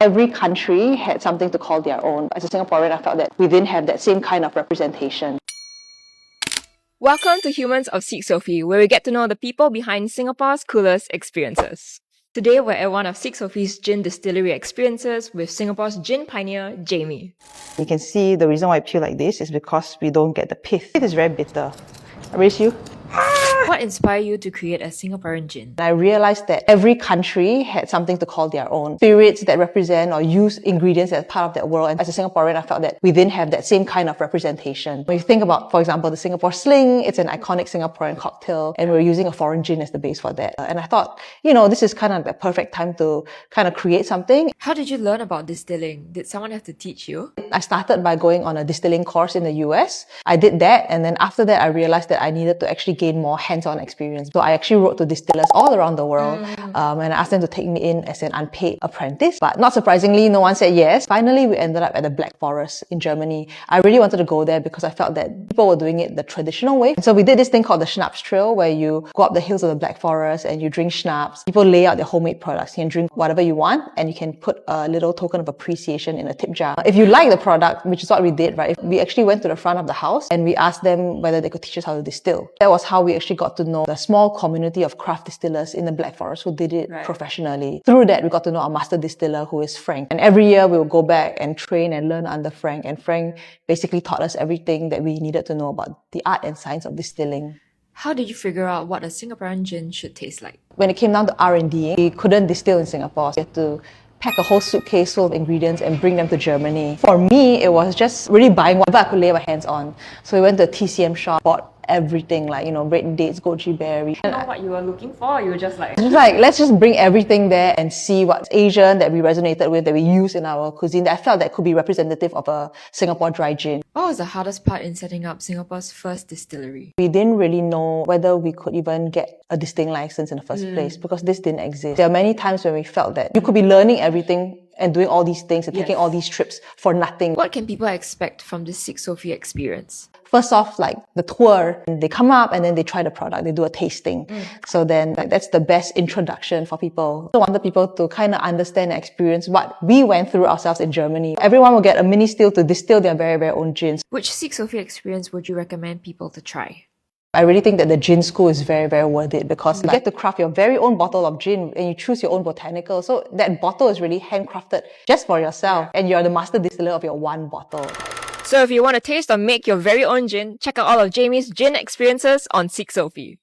Every country had something to call their own. As a Singaporean, I felt that we didn't have that same kind of representation. Welcome to Humans of 𝙎𝙤𝙥𝙗𝙀, where we get to know the people behind Singapore's coolest experiences. Today, we're at one of 𝙎𝙤𝙥𝙗's gin distillery experiences with Singapore's gin pioneer, Jamie. You can see the reason why I peel like this is because we don't get the pith. It is very bitter. I raise you. What inspired you to create a Singaporean gin? I realized that every country had something to call their own. Spirits that represent or use ingredients as part of that world. And as a Singaporean, I felt that we didn't have that same kind of representation. When you think about, for example, the Singapore Sling, it's an iconic Singaporean cocktail, and we're using a foreign gin as the base for that. And I thought, this is kind of the perfect time to kind of create something. How did you learn about distilling? Did someone have to teach you? I started by going on a distilling course in the US. I did that, and then after that, I realized that I needed to actually gain more hands-on experience. So I actually wrote to distillers all around the world, and I asked them to take me in as an unpaid apprentice. But not surprisingly, no one said yes. Finally, we ended up at the Black Forest in Germany. I really wanted to go there because I felt that people were doing it the traditional way. And so we did this thing called the Schnapps Trail, where you go up the hills of the Black Forest and you drink schnapps. People lay out their homemade products. You can drink whatever you want, and you can put a little token of appreciation in a tip jar. If you like the product, which is what we did, right? We actually went to the front of the house and we asked them whether they could teach us how to distill. That was how we actually got to know the small community of craft distillers in the Black Forest who did it professionally. Through that, we got to know our master distiller, who is Frank. And every year we would go back and train and learn under Frank. And Frank basically taught us everything that we needed to know about the art and science of distilling. How did you figure out what a Singaporean gin should taste like? When it came down to R&D, we couldn't distill in Singapore. So we had to pack a whole suitcase full of ingredients and bring them to Germany. For me, it was just really buying whatever I could lay my hands on. So we went to a TCM shop, bought everything, like, red dates, goji berry. You know what you were looking for? You were just like... let's just bring everything there and see what's Asian that we resonated with, that we use in our cuisine, that I felt that could be representative of a Singapore dry gin. What was the hardest part in setting up Singapore's first distillery? We didn't really know whether we could even get a distilling license in the first place, because this didn't exist. There are many times when we felt that you could be learning everything and doing all these things and taking all these trips for nothing. What can people expect from this 𝙎𝙤𝙥𝙗 experience? First off, like the tour, they come up and then they try the product, they do a tasting. So then that's the best introduction for people. I wanted people to kind of understand and experience what we went through ourselves in Germany. Everyone will get a mini still to distill their very, very own gins. Which 𝙎𝙤𝙥𝙗 experience would you recommend people to try? I really think that the gin school is very, very worth it, because you get to craft your very own bottle of gin and you choose your own botanical. So that bottle is really handcrafted just for yourself, and you're the master distiller of your one bottle. So if you want to taste or make your very own gin, check out all of Jamie's gin experiences on 𝙎𝙤𝙥𝙗𝙀.